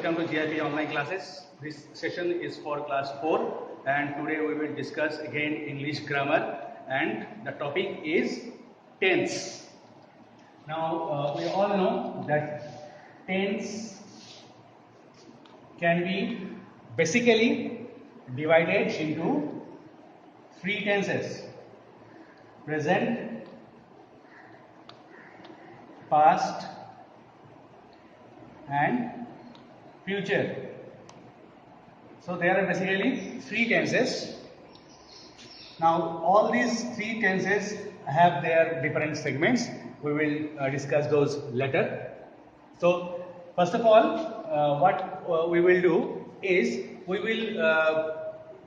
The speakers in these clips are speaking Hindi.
welcome to GIP online classes. This session is for class 4 and today we will discuss again English grammar and the topic is tense. Now we all know that tense can be basically divided into three tenses: present, past and future. So there are basically three tenses. Now all these three tenses have their different segments. We will discuss those later. So first of all, what we will do is we will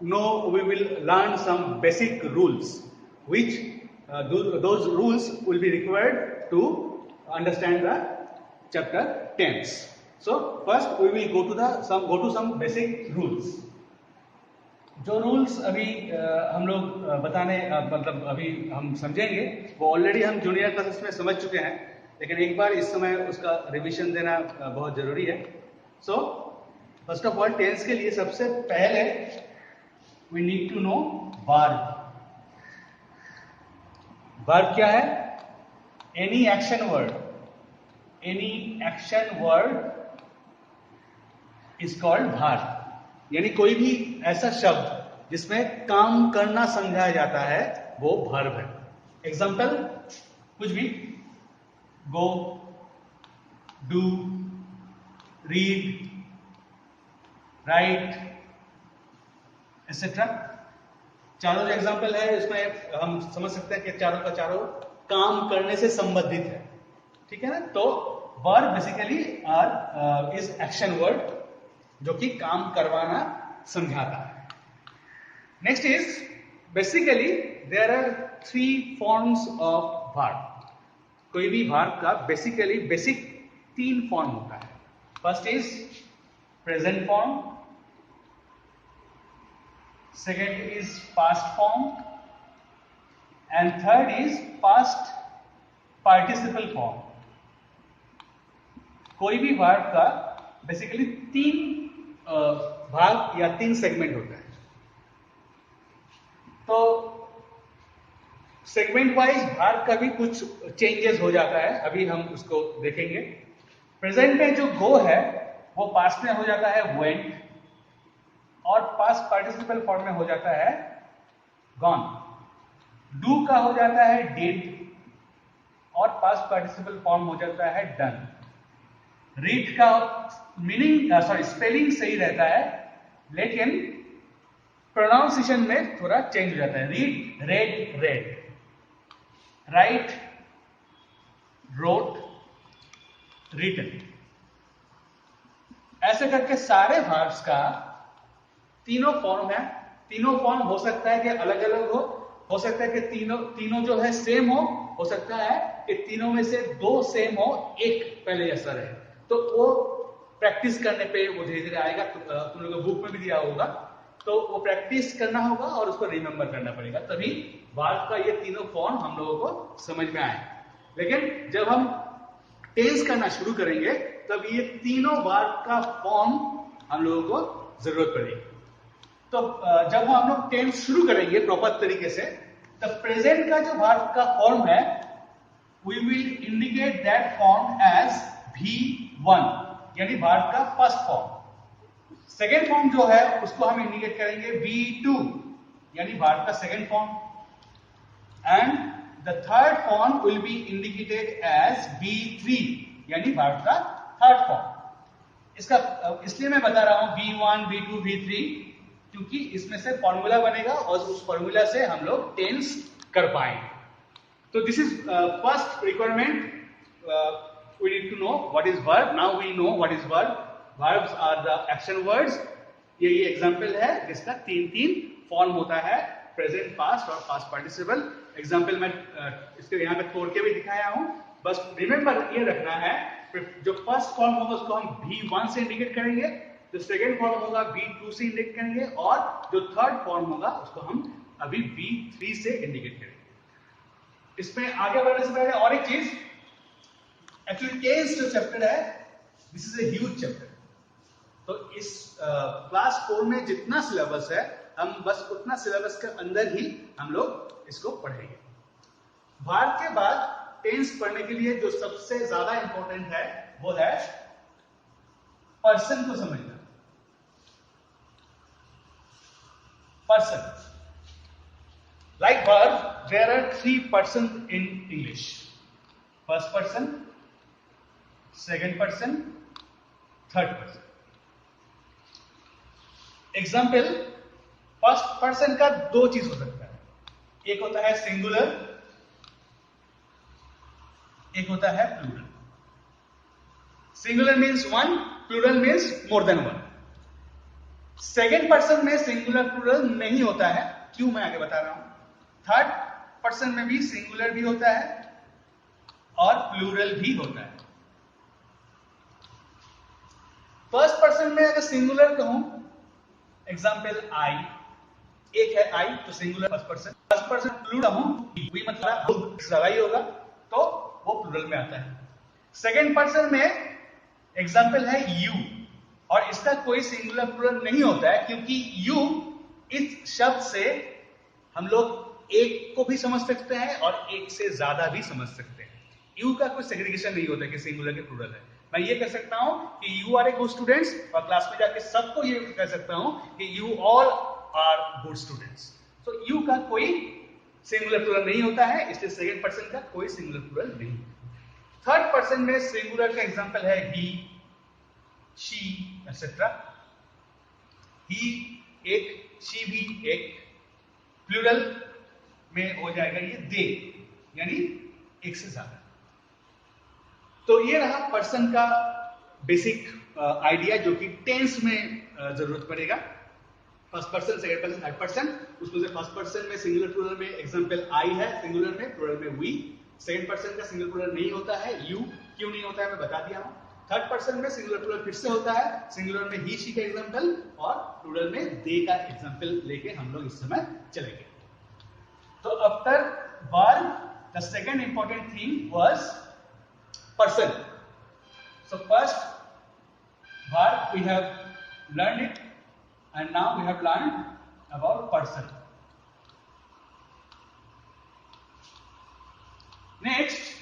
learn some basic rules, which those rules will be required to understand the chapter tense. So first we will go to some basic rules. जो रूल्स अभी हम लोग बताने मतलब अभी हम समझेंगे वो ऑलरेडी हम जूनियर क्लासेस में समझ चुके हैं, लेकिन एक बार इस समय उसका रिवीजन देना बहुत जरूरी है. So first of all tense के लिए सबसे पहले we need to know verb. Verb क्या है? Any action word. Any action word is called verb. यानी कोई भी ऐसा शब्द जिसमें काम करना समझाया जाता है वो वर्ब है. एग्जाम्पल कुछ भी: गो, डू, रीड, राइट एक्सेट्रा. चारों जो एग्जाम्पल है इसमें हम समझ सकते हैं कि चारों का चारों काम करने से संबंधित है. ठीक है ना? तो verb basically is action word जो कि काम करवाना समझाता है. Next is basically there are three forms of verb. कोई भी वर्ब का बेसिक तीन फॉर्म होता है. First is present form, second is past form and third is past participle form. कोई भी वर्ब का बेसिकली तीन भाग या तीन सेगमेंट होता है. तो सेगमेंट वाइज भाग का भी कुछ चेंजेस हो जाता है, अभी हम उसको देखेंगे. प्रेजेंट में जो गो है वो पास्ट में हो जाता है वेंट, और पास्ट पार्टिसिपल फॉर्म में हो जाता है गॉन. डू का हो जाता है डिड, और पास्ट पार्टिसिपल फॉर्म हो जाता है डन. रीड का मीनिंग स्पेलिंग सही रहता है, लेकिन प्रोनाउंसिएशन में थोड़ा चेंज हो जाता है. Read, read, read. Write, wrote, written. ऐसे करके सारे वर्ब्स का तीनों फॉर्म है. तीनों फॉर्म हो सकता है कि अलग अलग हो सकता है कि तीनों जो है सेम हो सकता है कि तीनों में से दो सेम हो, एक पहले जैसा रहे. तो वो प्रैक्टिस करने पे वो धीरे धीरे आएगा. तुम लोगों को बुक में भी दिया होगा, तो वो प्रैक्टिस करना होगा और उसको रिमेंबर करना पड़ेगा, तभी वर्ब का ये तीनों फॉर्म हम लोगों को समझ में आए. लेकिन जब हम टेंस करना शुरू करेंगे तब ये तीनों वर्ब का फॉर्म हम लोगों को जरूरत पड़ेगी. तो जब हम लोग टेंस शुरू करेंगे प्रॉपर तरीके से, तब प्रेजेंट का जो वर्ब का फॉर्म है we will indicate that form as V1, यानी वर्ब का फर्स्ट फॉर्म. सेकेंड फॉर्म जो है उसको हम इंडिकेट करेंगे V2, यानी वर्ब का second form. And the third form will be indicated as V3, यानी वर्ब का थर्ड फॉर्म. इसका इसलिए मैं बता रहा हूं V1, V2, V3, क्योंकि इसमें से फॉर्मूला बनेगा और उस फॉर्मूला से हम लोग टेंस कर पाएंगे. तो this is first requirement. We need to know what is verb. Now we know what is verb. Verbs are the action words. ये एग्जाम्पल है जिसका तीन फॉर्म होता है: प्रेजेंट, पास्ट और पास्ट पार्टिसिपल. एग्जाम्पल मैं इसके यहाँ पे तोड़ के भी दिखाया हूं. बस रिमेंबर ये रखना है, जो फर्स्ट फॉर्म होगा उसको हम V1 से इंडिकेट करेंगे, जो सेकेंड फॉर्म होगा V2 से इंडिकेट करेंगे, और जो थर्ड फॉर्म होगा उसको हम अभी V3 से इंडिकेट करेंगे. इसमें आगे बढ़ने से पहले और एक चीज, एक्चुअली टेंस जो चैप्टर है, this is a huge chapter. तो इस क्लास 4 में जितना सिलेबस है हम बस उतना सिलेबस के अंदर ही हम लोग इसको पढ़ेंगे। वर्ब के बाद टेंस पढ़ने के लिए जो सबसे ज्यादा इंपॉर्टेंट है वो है पर्सन को समझना। Person like verb, there are 3 persons in English: first person, second person, third person. Example, first person का दो चीज हो सकता है, एक होता है सिंगुलर, एक होता है plural. Singular means one, plural means more than one. Second person में सिंगुलर प्लूरल नहीं होता है, क्यों मैं आगे बता रहा हूं। थर्ड पर्सन में भी सिंगुलर भी होता है और प्लूरल भी होता है। फर्स्ट पर्सन में अगर सिंगुलर कहूं, एग्जाम्पल आई, एक है आई तो singular first person. First person plural कहूं, वी मतलब ज्यादा ही होगा तो वो प्लूरल में आता है। सेकेंड पर्सन में एग्जाम्पल है यू, और इसका कोई सिंगुलर प्लूरल नहीं होता है क्योंकि यू इस शब्द से हम लोग एक को भी समझ सकते हैं और एक से ज्यादा भी समझ सकते हैं। यू का कोई सेग्रीगेशन नहीं होता कि सिंगुलर के प्लूरल है। मैं ये कह सकता हूं कि you are a good students, और क्लास में जाके सबको ये कह सकता हूं कि you all are good students. तो यू का कोई सिंगुलर प्लूरल नहीं होता है, इसलिए सेकंड पर्सन का कोई सिंगुलर प्लूरल नहीं। थर्ड पर्सन में सिंगुलर का एग्जांपल है ही, शी एक्सेट्रा। ही एक, शी भी एक। प्लूरल में हो जाएगा ये दे, यानी एक से ज्यादा। तो ये रहा पर्सन का बेसिक आइडिया जो कि टेंस में जरूरत पड़ेगा। First person, second person, third person. उसमें से फर्स्ट पर्सन में सिंगुलर प्लूरल में एग्जांपल आई है, सिंगुलर में, प्लूरल में वी। सेकंड पर्सन का सिंगुलर प्लूरल नहीं होता है, यू। क्यों नहीं होता है मैं बता दिया हूं। थर्ड पर्सन में सिंगुलर प्लूरल फिर से होता है, सिंगुलर में ही, शी का एग्जांपल, और प्लूरल में दे का एग्जांपल लेके हम लोग इस समय चलेंगे। So after verb, the second important thing was person. So first verb we have learned it, and now we have learned about person. Next,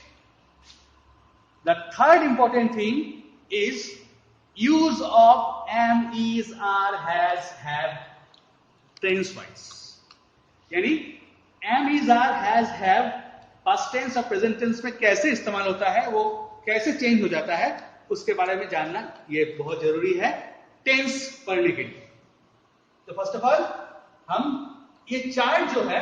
the third important thing is use of am, is, are, has, have tense wise. यानी am, is, are, has, have past tense और प्रेजेंट टेंस में कैसे इस्तेमाल होता है, वो कैसे चेंज हो जाता है, उसके बारे में जानना ये बहुत जरूरी है टेंस पढ़ने के लिए। तो फर्स्ट ऑफ ऑल हम ये चार्ट जो है,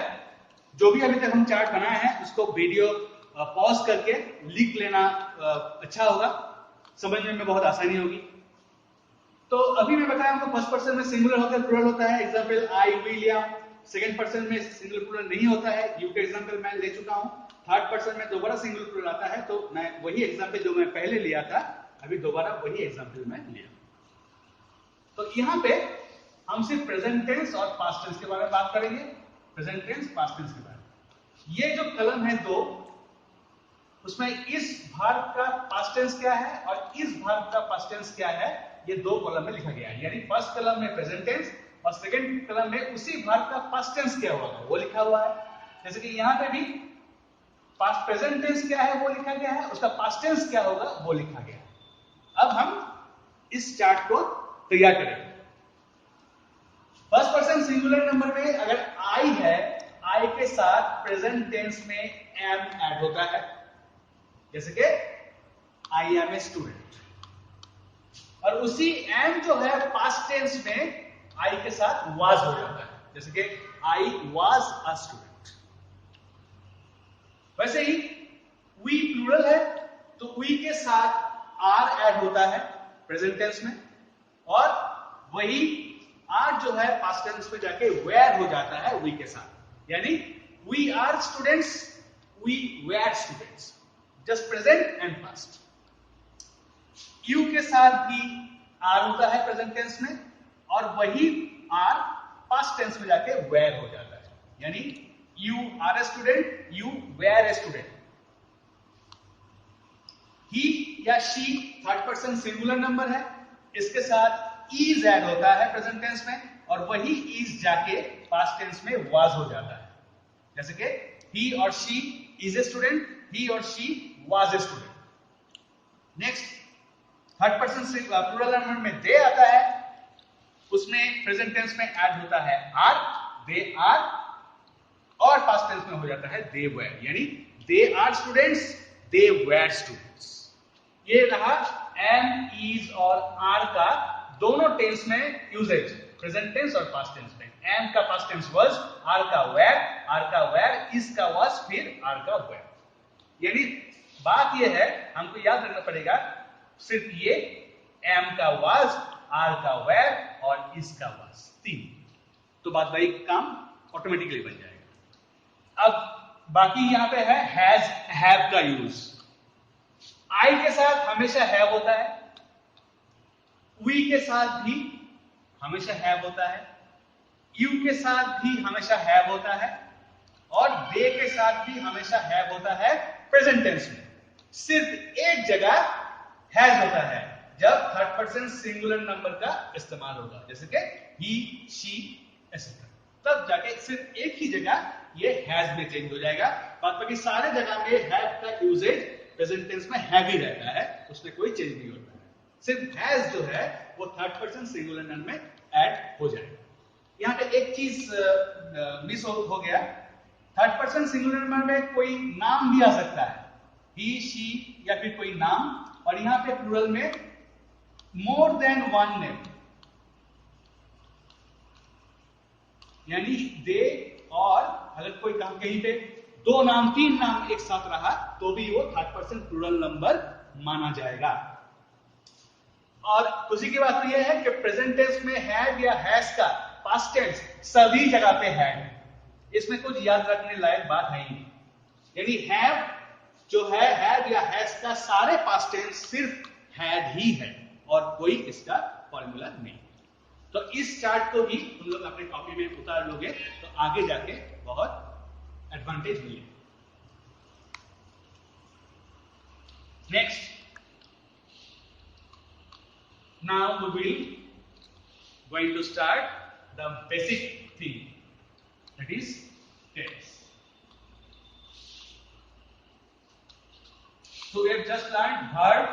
जो भी अभी तक हम चार्ट बनाए हैं, उसको वीडियो पॉज करके लिख लेना अच्छा होगा, समझने में बहुत आसानी होगी। तो अभी मैं बताया आपको फर्स्ट पर्सन में सिंगुलर होता है, प्लूरल होता है। Example I, William. Second person में सिंगुलर प्लूरल नहीं होता है, यू का एग्जांपल मैं ले चुका हूं। थर्ड पर्सन में दोबारा सिंगुलर प्लूरल आता है, तो मैं वही एग्जांपल जो मैं पहले लिया था, अभी दोबारा वही एग्जांपल मैं लिया। तो यहां पे हम सिर्फ प्रेजेंट टेंस और पास्ट टेंस के बारे में बात करेंगे। प्रेजेंट टेंस, पास्ट टेंस के बारे में। ये जो कलम है दो, उसमें इस भाग का पास्ट टेंस क्या है और इस भाग का पास्ट टेंस क्या है, ये दो कॉलम में लिखा गया है। यानी फर्स्ट कॉलम में प्रेजेंट टेंस और सेकंड कॉलम में उसी भाग का पास्ट टेंस क्या हुआ है वो लिखा हुआ है। जैसे कि यहां पे भी पास्ट प्रेजेंट टेंस क्या है वो लिखा गया है, उसका पास्ट टेंस क्या होगा वो लिखा गया है। अब हम इस चार्ट को तैयार करेंगे। फर्स्ट पर्सन सिंगुलर नंबर में अगर आई है, आई के साथ प्रेजेंट टेंस में एम ऐड होता है। जैसे कि आई एम ए स्टूडेंट, और उसी एम जो है पास्ट टेंस में आई के साथ वाज हो जाता है। जैसे कि आई वाज अ स्टूडेंट। वैसे ही वी प्लूरल है, तो वी के साथ आर ऐड होता है प्रेजेंट टेंस में, और वही आर जो है पास्ट टेंस में जाके वेयर हो जाता है वी के साथ। यानी we are students, we were students, just present and past. You के साथ भी आर होता है प्रेजेंट टेंस में, और वही आर पास्ट टेंस में जाके वेयर हो जाता है। यानी you are a student, you were a student. He या she third person singular number है, इसके साथ is ऐड होता है प्रेजेंट टेंस में, और वही is जाके पास्ट टेंस में was हो जाता है। जैसे कि he और she is a student, he और she was a student। Next, third person plural number में they आता है, उसमें प्रेजेंट टेंस में ऐड होता है are, they are, और पास्ट टेंस में हो जाता है they were, यानी they are students, they were students। ये रहा am, is और are का दोनों टेंस में यूजेज, प्रेजेंट टेंस और पास्ट टेंस में। am का पास्ट टेंस was, are का were, are का were, is का was, फिर are का were। यानी बात ये है, हमको याद रखना पड़ेगा सिर्फ ये am का was, are का were और is का was, तीन, तो बात भाई काम ऑटोमेटिकली बन जाएगा। अब बाकी यहां पे है has, have का यूज। I के साथ हमेशा have होता है, we के साथ भी हमेशा have होता है, you के साथ भी हमेशा have होता है, और they के साथ भी हमेशा have होता है प्रेजेंट टेंस में। सिर्फ एक जगह has होता है जब थर्ड पर्सन सिंगुलर नंबर का इस्तेमाल होगा, जैसे कि he, she, etc, तब जाके सिर्फ एक ही जगह ये has में चेंज हो जाएगा। बाकी सारे जगह में have का यूजेज प्रेजेंट टेंस में have ही रहता है, उसमें कोई चेंज नहीं होता है। सिर्फ has जो है वो थर्ड पर्सन सिंगुलर नंबर में ऐड हो जाएगा। यहाँ पे एक चीज मिस हो गया, थर्ड पर्सन सिंगुलर नंबर में कोई नाम भी आ सकता है, he, she या फिर कोई नाम, और यहाँ पे प्लूरल में मोर देन वन नेम, यानी दे, और अगर कोई काम कहीं पे दो नाम तीन नाम एक साथ रहा तो भी वो थर्ड पर्सन प्लूरल नंबर माना जाएगा। और उसी की बात यह है कि प्रेजेंट टेंस में हैव या हैज का पास्ट टेंस सभी जगह पे है, इसमें कुछ याद रखने लायक बात नहीं है। यानी हैव जो है हैव या हैज का सारे पास्ट टेंस सिर्फ हैड ही है और कोई इसका फॉर्मूला नहीं। तो इस चार्ट को भी तुम लोग अपने कॉपी में उतार लोगे तो आगे जाके बहुत एडवांटेज मिलेगा। Next, now we will going to start the basic thing, that is tense. So we have just learned verb,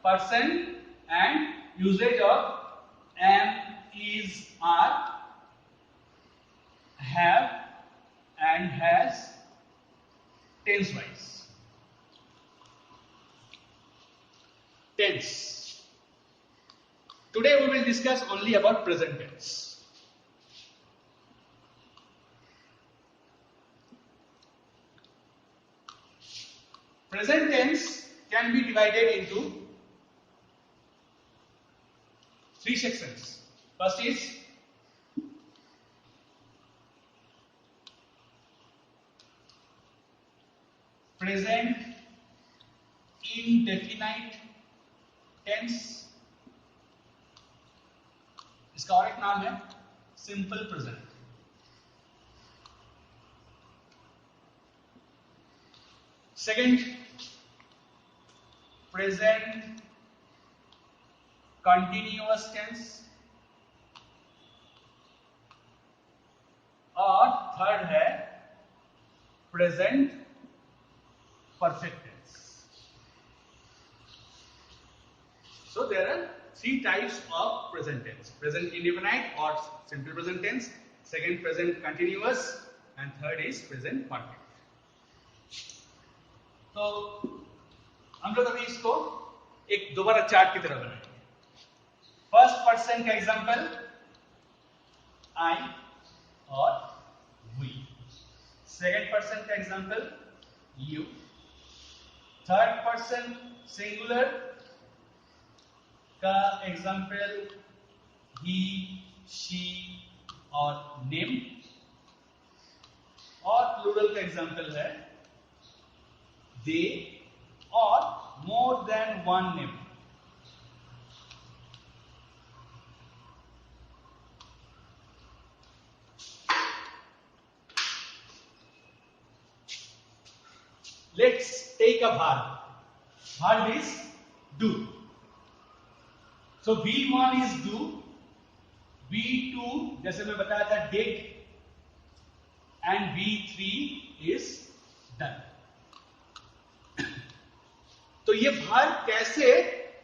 person and usage of am, is, are, have and has tense wise. Tense. Today we will discuss only about present tense. Present tense can be divided into three sections. First is present indefinite tense, इसका और एक नाम है simple present. Second, present continuous tense, और थर्ड है present perfect tense. So there are three types of present tense: present indefinite or simple present tense, second present continuous, and third is present perfect. तो हम लोग अभी इसको एक दोबारा चार्ट की तरह बनाएंगे। फर्स्ट पर्सन का एग्जांपल I और we, सेकंड पर्सन का example you, third person singular का एग्जाम्पल he, she और name, और प्लूरल का एग्जाम्पल है they और more than one name। Let's take a verb. Verb is do. So V1 is do, V2 जैसे मैं बताया था did and V3 is done. तो ये भार कैसे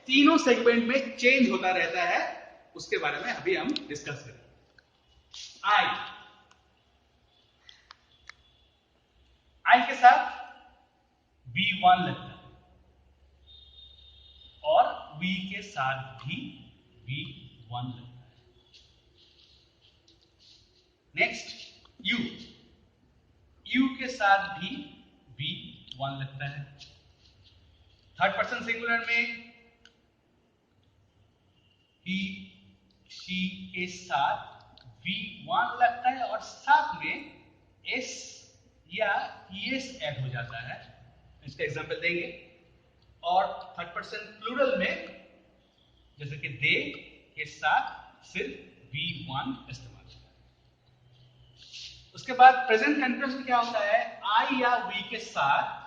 तीनों सेगमेंट में चेंज होता रहता है उसके बारे में अभी हम डिस्कस करेंगे। आई के साथ V1 लगता है और V के साथ भी V1 लगता है। नेक्स्ट U के साथ भी V1 लगता है। थर्ड पर्सन सिंगुलर में he she के साथ V1 लगता है और साथ में S या ES ऐड हो जाता है। इसका एग्जांपल देंगे। और थर्ड पर्सन प्लूरल में जैसे कि they के साथ सिर्फ V1 इस्तेमाल होता है। उसके बाद प्रेजेंट कंटीन्यूअस में क्या होता है, I या V के साथ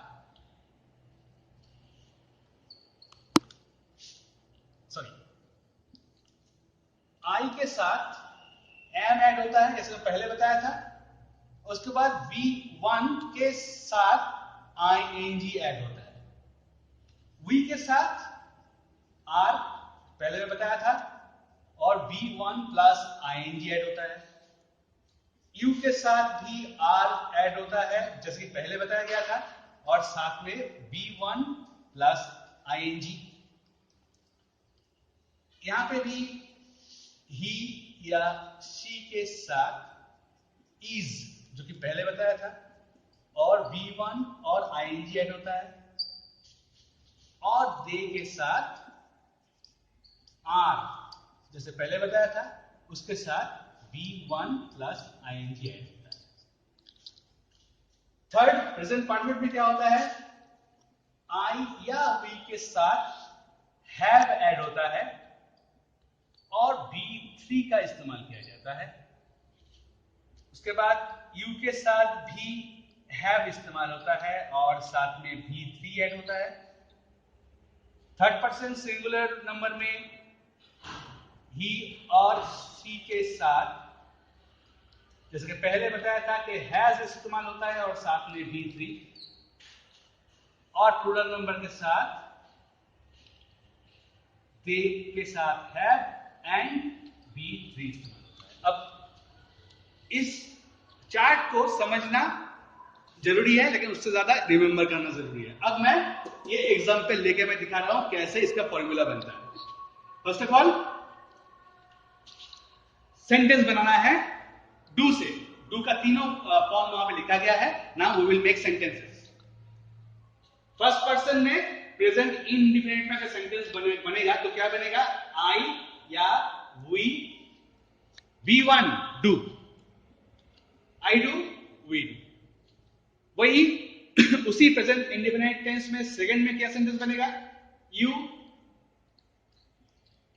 I के साथ am ऐड होता है जैसे पहले बताया था। उसके बाद V1 के साथ ing ऐड होता है। V के साथ R पहले में बताया था और V1 प्लस ing ऐड होता है। U के साथ भी R ऐड होता है जैसे कि पहले बताया गया था और साथ में V1 प्लस ing। यहां पे भी he या she के साथ is जो कि पहले बताया था और V1 और ing ऐड होता है और they के साथ R जैसे पहले बताया था उसके साथ V1 प्लस ing ऐड होता है। थर्ड प्रेजेंट परफेक्ट में क्या होता है, I या V के साथ have ऐड होता है और V3 का इस्तेमाल किया जाता है। उसके बाद U के साथ भी have इस्तेमाल होता है और साथ में V3 ऐड होता है। थर्ड पर्सन सिंगुलर नंबर में he और she के साथ जैसे कि पहले बताया था कि has इस्तेमाल होता है और साथ में V3। और प्लूरल नंबर के साथ they के साथ have एंड V3 इस्तेमाल होता है। अब इस चार्ट को समझना जरूरी है लेकिन उससे ज्यादा रिमेंबर करना जरूरी है। अब मैं ये एग्जांपल लेके मैं दिखा रहा हूं कैसे इसका फॉर्मूला बनता है। फर्स्ट ऑफ ऑल सेंटेंस बनाना है डू से। डू का तीनों फॉर्म वहां पे लिखा गया है। Now we will make sentences. First person में प्रेजेंट इंडिफिनिट में अगर सेंटेंस बनेगा तो क्या बनेगा, आई या V1 do, I do we do. वही उसी प्रेजेंट इंडिफिनिट टेंस में सेकंड में क्या सेंटेंस बनेगा, यू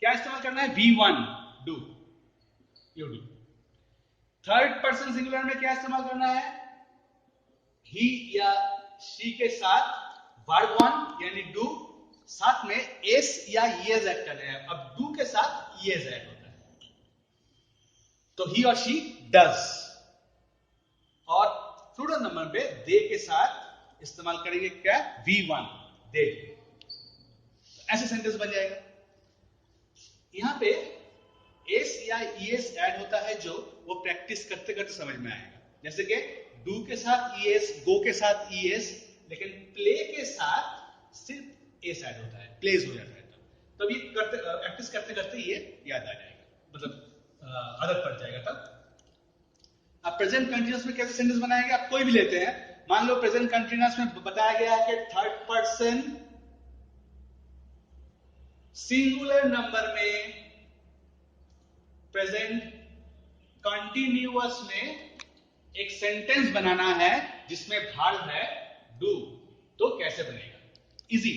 क्या इस्तेमाल करना है, V1 do, you do. Third person singular में क्या इस्तेमाल करना है, ही या शी के साथ वर्ब वन यानी डू, साथ में एस या ईएस ऐड करना है। अब डू के साथ ईएस ऐड होता है तो ही और शी डज। और प्लूरल नंबर पे दे के साथ इस्तेमाल करेंगे क्या, V1 दे। ऐसे सेंटेंस बन जाएगा। यहां पे एस या ईएस ऐड होता है जो वो प्रैक्टिस करते करते समझ में आएगा। जैसे कि डू के साथ ईएस, गो के साथ ईएस, लेकिन प्ले के साथ सिर्फ एस ऐड होता है, प्लेस हो जाता है। तब ये करते प्रैक्टिस करते करते ये याद आ जाएगा, मतलब आदत पड़ जाएगा तब। अब प्रेजेंट कंटीन्यूअस में कैसे सेंटेंस बनाएंगे, आप कोई भी लेते हैं। मान लो प्रेजेंट कंटीन्यूअस में बताया गया है कि थर्ड पर्सन सिंगुलर नंबर में प्रेजेंट कंटीन्यूअस में एक सेंटेंस बनाना है जिसमें भाग है डू, तो कैसे बनेगा, इजी।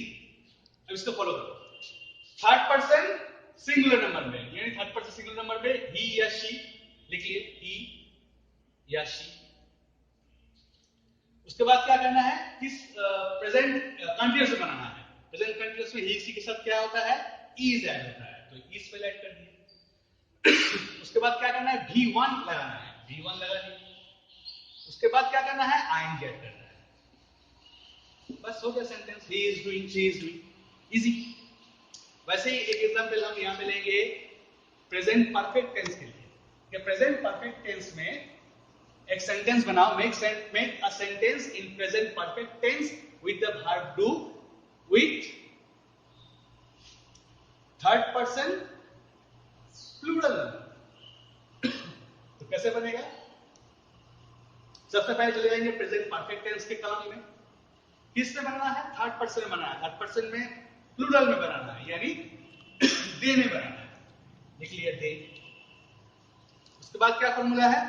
अब इसको फॉलो करो। थर्ड पर्सन सिंगुलर नंबर में, यानी थर्ड पर्सन सिंगुलर नंबर में ही या शी लिखिए, ही या शी। उसके बाद क्या करना है, किस प्रेजेंट कंटीन्यूअस में बनाना है। प्रेजेंट कंटीन्यूअस में ही सी के साथ क्या होता है, इज ऐड होता है, तो इज पे ऐड कर दिया। उसके उसके बाद क्या करना है, V1 लगाना है, V1 लगा दिया। उसके बाद क्या करना है, ING ऐड करना है। बस हो गया sentence, he is doing, she is doing, easy. वैसे ही एक एग्जांपल हम यहां पे लेंगे प्रेजेंट परफेक्ट टेंस के लिए। कि प्रेजेंट परफेक्ट टेंस में एक सेंटेंस बनाओ, make a sentence in present perfect tense with the verb do with third person plural. तो कैसे बनेगा, सबसे पहले चले जाएंगे प्रेजेंट परफेक्ट टेंस के कॉलम में। किस में बनाना है, थर्ड पर्सन में बनाना है। थर्ड पर्सन में प्लूरल में बनाना है, यानी दे में बनाना है। लिख लिया दे। उसके बाद क्या फॉर्मूला है,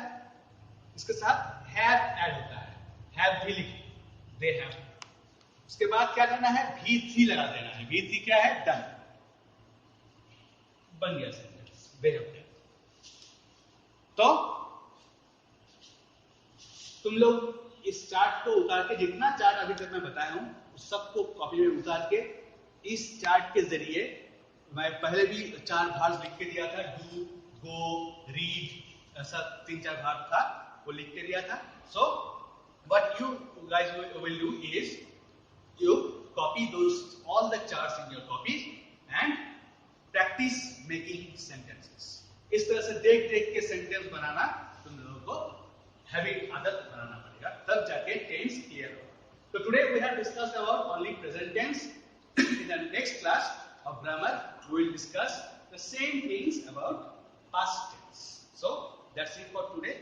इसके साथ हैव ऐड होता है, हैव भी लिखिए, दे हैव। उसके बाद क्या करना है, V3 लगा देना है। V3 क्या है, डन, बन गया सेंटेंस, दे हैव डन। तो तुम लोग इस चार्ट को उतार के, जितना चार्ट अभी तक मैं बताया हूं उस सबको कॉपी में उतार के, इस चार्ट के जरिए, मैं पहले भी 4 भाग लिख के दिया था, डू, गो, रीड, ऐसा 3-4 भाग था, वो लिख के दिया था। So what you guys will do is you copy those all the charts in your copy and practice making sentences। इस तरह से देख देख के सेंटेंस बनाना तुम लोगों को हैबिट, आदत बनाना पड़ेगा, तब जाके टेंस क्लियर होगा। तो today we have discussed about only present tense. In the next class of grammar we will discuss the same things about past tense। So that's it for today।